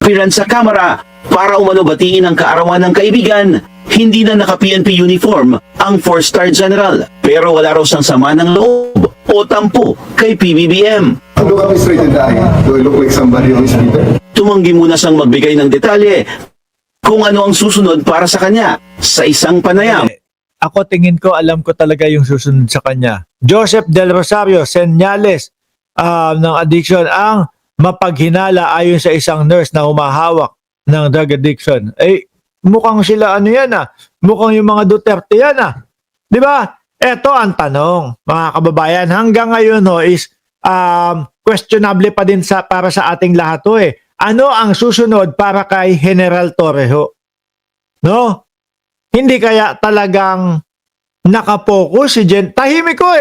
appearance sa kamera para umano batiin ang kaarawan ng kaibigan. Hindi na naka-PNP uniform ang 4-star general, pero wala raw siyang sama ng loob o tampo kay PBBM. Look at me straight in the eye. Do I look like somebody who is bitter? Tumanggi muna siyang magbigay ng detalye kung ano ang susunod para sa kanya sa isang panayam. Ako tingin ko, alam ko talaga yung susunod sa kanya. Joseph Del Rosario, senyales ng addiction ang mapaghinala ayon sa isang nurse na humahawak ng drug addiction. Eh, mukhang sila ano yan mukhang yung mga Duterte yan Di ba? Eto ang tanong, mga kababayan, hanggang ngayon is questionable pa din para sa ating lahat Ano ang susunod para kay General Torrejo? No? Hindi kaya talagang nakapokus si tahimik ko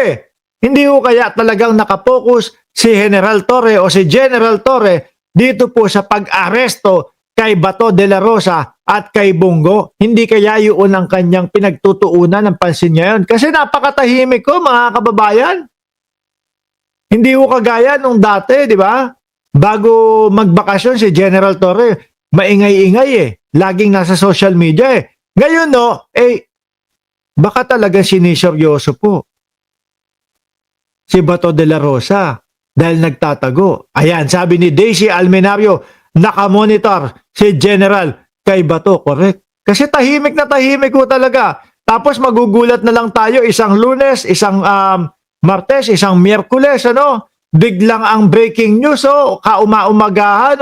Hindi ko kaya talagang nakapokus si General Torre o si General Torre dito po sa pag-aresto kay Bato de la Rosa at kay Bongo. Hindi kaya yun ang kanyang pinagtutuunan ng pansin niya yun. Kasi napakatahimik ko, mga kababayan. Hindi ko kagaya nung dati, di ba? Bago magbakasyon si General Torre, maingay-ingay Laging nasa social media Ngayon baka talaga siniseryoso po si Bato de la Rosa dahil nagtatago. Ayan, sabi ni Daisy Almenario, nakamonitor si General kay Bato. Correct. Kasi tahimik na tahimik ko talaga. Tapos magugulat na lang tayo isang Lunes, isang Martes, isang Miyerkules, biglang ang breaking news, kauma-umagahan,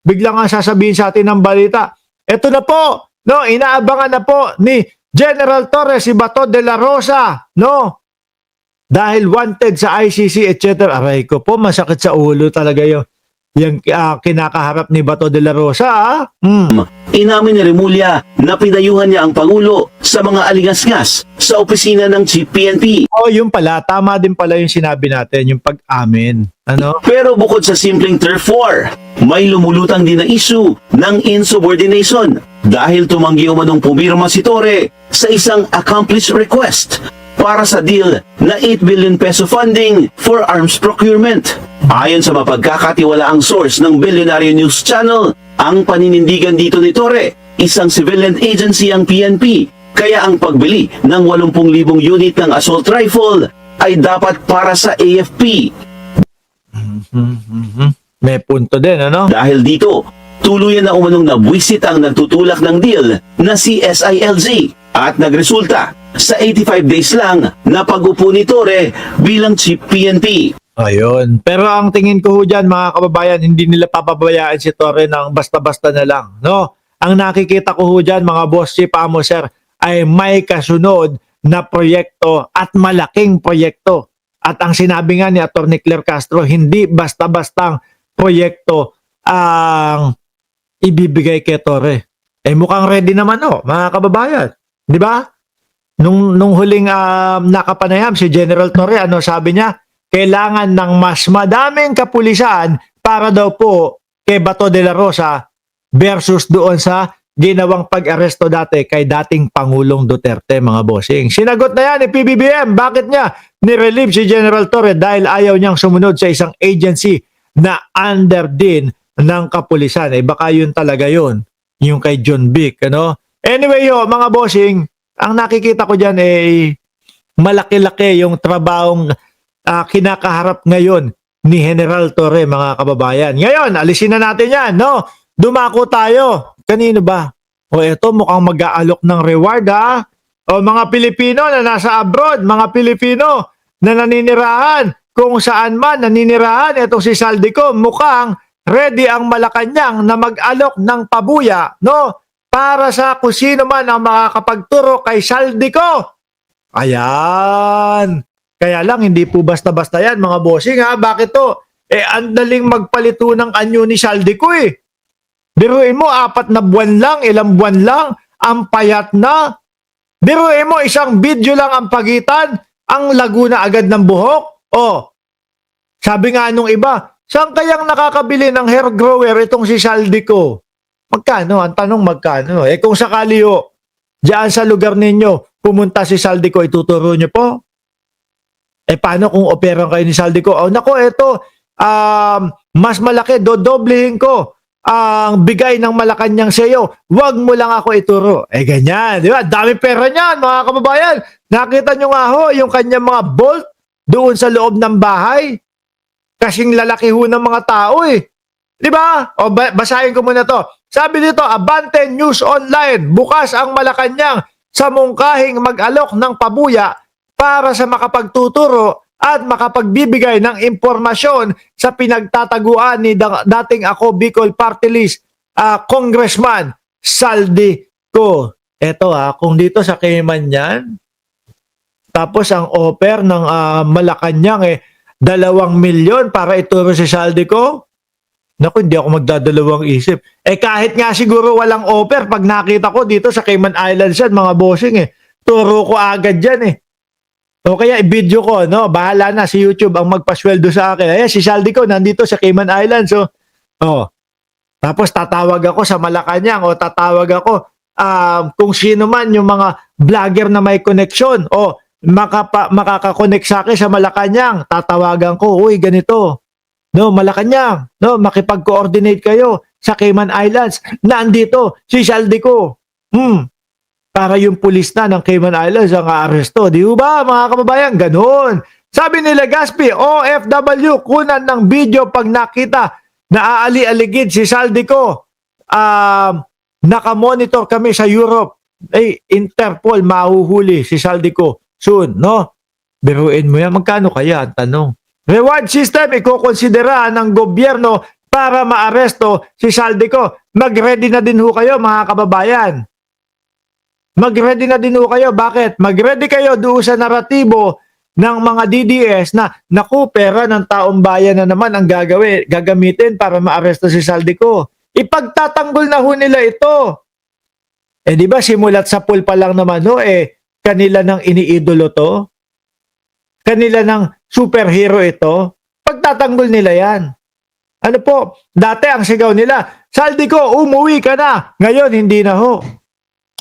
biglang ang sasabihin sa atin ng balita. Ito na po, inaabangan na po ni General Torres si Bato de la Rosa, dahil wanted sa ICC, etc. Aray ko po, masakit sa ulo talaga yung kinakaharap ni Bato de la Rosa, Inamin ni Remulla na pinayuhan niya ang Pangulo sa mga aligasgas sa opisina ng Chief PNP. Yung pala, tama din pala yung sinabi natin, yung pag-amin. Pero bukod sa simpleng turf war, may lumulutang din na issue ng insubordination dahil tumanggi umanong pumirma si Torre sa isang accomplished request para sa deal na 8 billion peso funding for arms procurement. Ayon sa mapagkakatiwalaang source ng Billionaire News Channel, ang paninindigan dito ni Torre, isang civilian agency ang PNP, kaya ang pagbili ng 80,000 unit ng assault rifle ay dapat para sa AFP. May punto din, Dahil dito, tuluyan na umanong nabwisit ang nagtutulak ng deal na si SILG at nagresulta sa 85 days lang na pag-upo ni Torre bilang Chief PNP. Ayun. Pero ang tingin ko dyan, mga kababayan, hindi nila papabayaan si Torre ng basta-basta na lang. Ang nakikita ko dyan, mga boss, Chief Amo, sir, ay may kasunod na proyekto at malaking proyekto. At ang sinabi nga ni Atty. Claire Castro, hindi basta-bastang proyekto ang ibibigay kay Torre. Mukhang ready naman, mga kababayan. Di ba? Nung huling nakapanayam si General Torre, sabi niya? Kailangan ng mas madaming kapulisan para daw po kay Bato de la Rosa versus doon sa ginawang pag-aresto dati kay dating Pangulong Duterte, mga bossing. Sinagot na yan ni PBBM. Bakit niya nirelieve si General Torre? Dahil ayaw niyang sumunod sa isang agency na under din ng kapulisan. Baka yun talaga yun. Yung kay John Vic, Anyway, mga bossing, ang nakikita ko dyan malaki-laki yung trabahong kinakaharap ngayon ni General Torre, mga kababayan. Ngayon, alisin na natin yan, Dumako tayo. Kanino ba? Ito mukhang mag-aalok ng reward, mga Pilipino na nasa abroad, mga Pilipino na naninirahan, kung saan man naninirahan, itong si Saldico, mukhang ready ang Malacanang na mag-alok ng pabuya, para sa kung sino man ang makakapagturo kay Saldico. Ayan. Kaya lang, hindi po basta-basta yan, mga bossing, Bakit to? Ang daling magpalito ng anyo ni Saldico, Biruin mo, 4 na buwan lang, ilang buwan lang, ang payat na. Biruin mo, isang video lang ang pagitan, ang lago na agad ng buhok. Sabi nga nung iba, saan kayang nakakabili ng hair grower itong si Saldico? Magkano? Ang tanong magkano? Kung sakali diyan sa lugar ninyo, pumunta si Saldico, ituturo nyo po? Paano kung operan kayo ni Saldico? Nako, ito, mas malaki, dodoblehin ko ang bigay ng Malacanang sa iyo, wag mo lang ako ituro. Ganyan, di ba? Dami pera niyan, mga kababayan. Nakita nyo nga ho, yung kanyang mga bolt doon sa loob ng bahay. Kasing lalaki ho ng mga tao Di ba? O basahin ko muna to. Sabi dito, Abante News Online, bukas ang Malacanang sa mungkahing mag-alok ng pabuya para sa makapagtuturo at makapagbibigay ng impormasyon sa pinagtataguan ni dating ako Bicol Party List Congressman Saldico. Eto kung dito sa Cayman yan, tapos ang offer ng Malacanang 2 milyon para ituro si Saldico. Naku, hindi ako magdadalawang isip. Kahit nga siguro walang offer, pag nakita ko dito sa Cayman Islands yan, mga bossing turo ko agad yan O kaya i-video ko, no? Bahala na si YouTube ang magpasweldo sa akin. Ayan, si Saldico nandito sa Cayman Islands. Tapos tatawag ako sa Malacanang o tatawag ako kung sino man yung mga vlogger na may connection o makakakonect sa akin sa Malacanang. Tatawagan ko, uy, ganito. No, Malacanang, no, makipag-coordinate kayo sa Cayman Islands. Nandito si Saldico. Para yung pulis na ng Cayman Islands ang aaresto. Di ba, mga kababayan? Ganun. Sabi nila Gaspi, OFW, kunan ng video pag nakita na aali-aligid si Saldico. Nakamonitor kami sa Europe. Interpol, mahuhuli si Saldico soon, no? Biruin mo yan. Magkano kaya? Ang tanong. Reward system, ikukonsidera ng gobyerno para maaresto si Saldico. Mag-ready na din ho kayo, mga kababayan. Mag-ready na din ho kayo. Bakit? Mag-ready kayo doon sa naratibo ng mga DDS na naku, pera ng taong bayan na naman ang gagamitin para maaresto si Saldico. Ipagtatanggol na ho nila ito. Di ba simulat sa pool pa lang naman ho, kanila nang iniidolo to? Kanila ng superhero ito? Pagtatanggol nila yan. Ano po? Dati ang sigaw nila, Saldico, umuwi ka na. Ngayon, hindi na ho.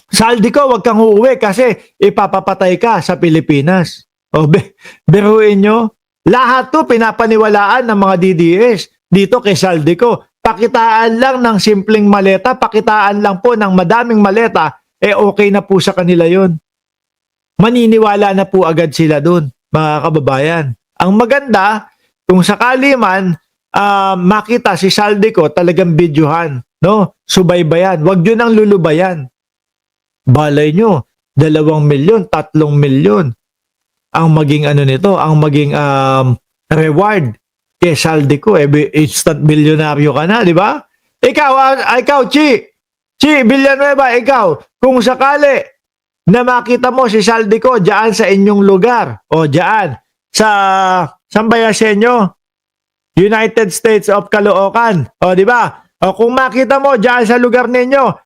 Saldico, wag kang uuwi kasi ipapapatay ka sa Pilipinas. Biruin nyo. Lahat to pinapaniwalaan ng mga DDS dito kay Saldico. Pakitaan lang ng simpleng maleta, pakitaan lang po ng madaming maleta, okay na po sa kanila yon. Maniniwala na po agad sila dun, mga kababayan. Ang maganda, kung sakali man makita si Saldico, talagang videohan, no? Subaybayan. Wag yun ang lulubayan. Balay nyo, 2 milyon, 3 milyon. Ang maging nito, ang maging reward kay Saldico, instant milyonaryo ka na, di ba? Ikaw, Chi, Villanueva, ikaw, kung sakali na makita mo si Saldico diyan sa inyong lugar, o diyan, saan ba yan sa inyo? United States of Caloocan, o di ba? O kung makita mo diyan sa lugar ninyo,